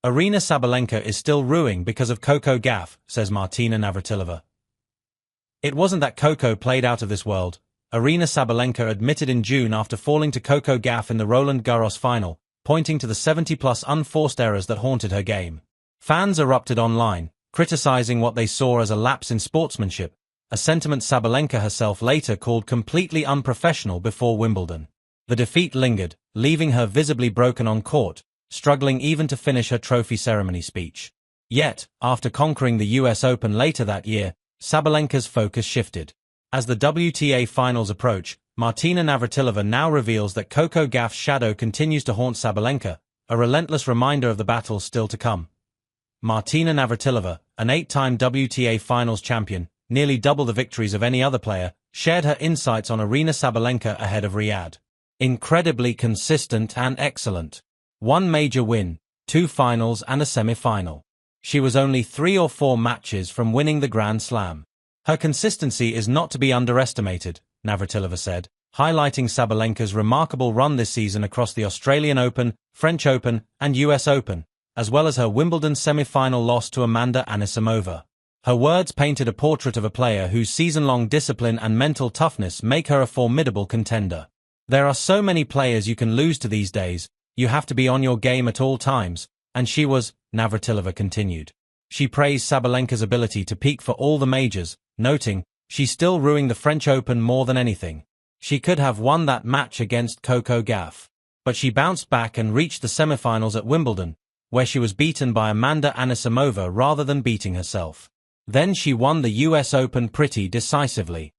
Aryna Sabalenka is still rueing because of Coco Gauff, says Martina Navratilova. It wasn't that Coco played out of this world, Aryna Sabalenka admitted in June after falling to Coco Gauff in the Roland Garros final, pointing to the 70-plus unforced errors that haunted her game. Fans erupted online, criticizing what they saw as a lapse in sportsmanship, a sentiment Sabalenka herself later called completely unprofessional before Wimbledon. The defeat lingered, leaving her visibly broken on court, struggling even to finish her trophy ceremony speech. Yet, after conquering the US Open later that year, Sabalenka's focus shifted. As the WTA finals approach, Martina Navratilova now reveals that Coco Gauff's shadow continues to haunt Sabalenka, a relentless reminder of the battles still to come. Martina Navratilova, an 8-time WTA finals champion, nearly double the victories of any other player, shared her insights on Aryna Sabalenka ahead of Riyadh. Incredibly consistent and excellent. One major win, 2 finals and a semi-final. She was only 3 or 4 matches from winning the Grand Slam. Her consistency is not to be underestimated, Navratilova said, highlighting Sabalenka's remarkable run this season across the Australian Open, French Open, and US Open, as well as her Wimbledon semi-final loss to Amanda Anisimova. Her words painted a portrait of a player whose season-long discipline and mental toughness make her a formidable contender. There are so many players you can lose to these days, you have to be on your game at all times, and she was, Navratilova continued. She praised Sabalenka's ability to peak for all the majors, noting, she's still ruining the French Open more than anything. She could have won that match against Coco Gauff. But she bounced back and reached the semifinals at Wimbledon, where she was beaten by Amanda Anisimova rather than beating herself. Then she won the US Open pretty decisively.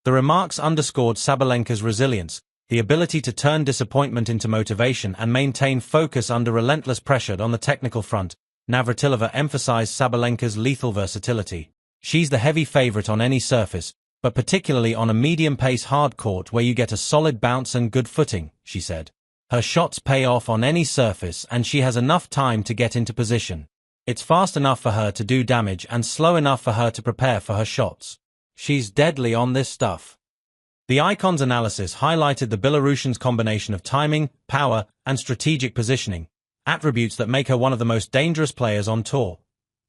The remarks underscored Sabalenka's resilience, the ability to turn disappointment into motivation and maintain focus under relentless pressure on the technical front. Navratilova emphasized Sabalenka's lethal versatility. She's the heavy favorite on any surface, but particularly on a medium-pace hard court where you get a solid bounce and good footing, she said. Her shots pay off on any surface and she has enough time to get into position. It's fast enough for her to do damage and slow enough for her to prepare for her shots. She's deadly on this stuff. The Icon's analysis highlighted the Belarusian's combination of timing, power, and strategic positioning, attributes that make her one of the most dangerous players on tour.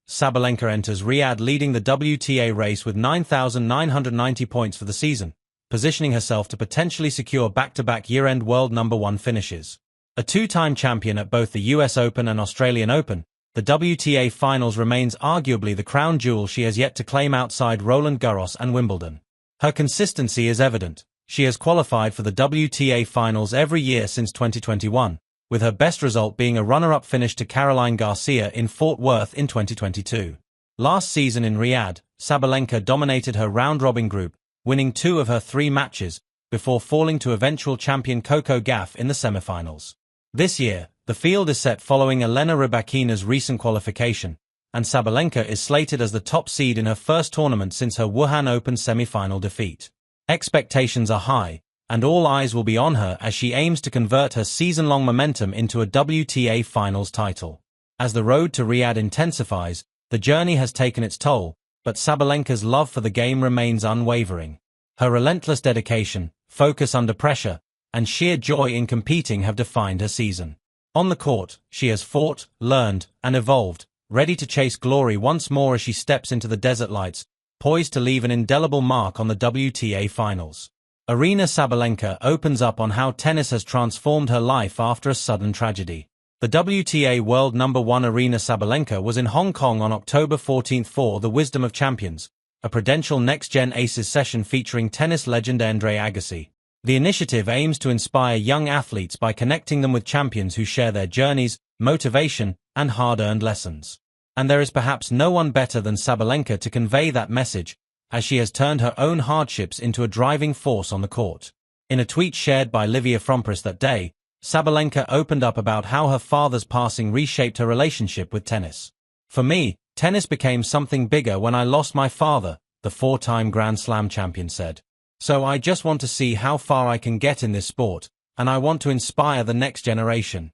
Sabalenka enters Riyadh leading the WTA race with 9,990 points for the season, positioning herself to potentially secure back-to-back year-end world #1 finishes. A 2-time champion at both the US Open and Australian Open, the WTA Finals remains arguably the crown jewel she has yet to claim outside Roland Garros and Wimbledon. Her consistency is evident. She has qualified for the WTA Finals every year since 2021, with her best result being a runner-up finish to Caroline Garcia in Fort Worth in 2022. Last season in Riyadh, Sabalenka dominated her round-robin group, winning 2 of her 3 matches, before falling to eventual champion Coco Gauff in the semifinals. This year, the field is set following Elena Rybakina's recent qualification, and Sabalenka is slated as the top seed in her first tournament since her Wuhan Open semi-final defeat. Expectations are high, and all eyes will be on her as she aims to convert her season-long momentum into a WTA Finals title. As the road to Riyadh intensifies, the journey has taken its toll, but Sabalenka's love for the game remains unwavering. Her relentless dedication, focus under pressure, and sheer joy in competing have defined her season. On the court, she has fought, learned, and evolved, ready to chase glory once more as she steps into the desert lights, poised to leave an indelible mark on the WTA Finals. Aryna Sabalenka opens up on how tennis has transformed her life after a sudden tragedy. The WTA World #1 Aryna Sabalenka was in Hong Kong on October 14 for the Wisdom of Champions, a Prudential Next Gen Aces session featuring tennis legend Andre Agassi. The initiative aims to inspire young athletes by connecting them with champions who share their journeys, motivation, and hard-earned lessons. And there is perhaps no one better than Sabalenka to convey that message, as she has turned her own hardships into a driving force on the court. In a tweet shared by Livia Frompris that day, Sabalenka opened up about how her father's passing reshaped her relationship with tennis. "For me, tennis became something bigger when I lost my father," the 4-time Grand Slam champion said. "So I just want to see how far I can get in this sport, and I want to inspire the next generation."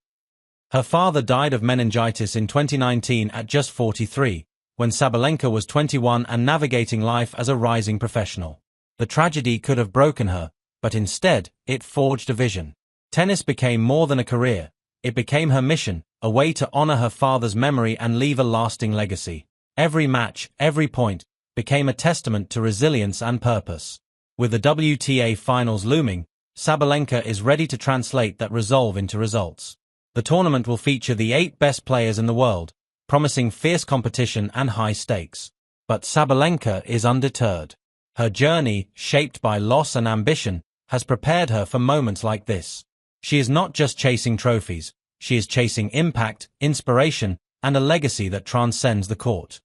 Her father died of meningitis in 2019 at just 43, when Sabalenka was 21 and navigating life as a rising professional. The tragedy could have broken her, but instead, it forged a vision. Tennis became more than a career. It became her mission, a way to honor her father's memory and leave a lasting legacy. Every match, every point, became a testament to resilience and purpose. With the WTA finals looming, Sabalenka is ready to translate that resolve into results. The tournament will feature the 8 best players in the world, promising fierce competition and high stakes. But Sabalenka is undeterred. Her journey, shaped by loss and ambition, has prepared her for moments like this. She is not just chasing trophies, she is chasing impact, inspiration, and a legacy that transcends the court.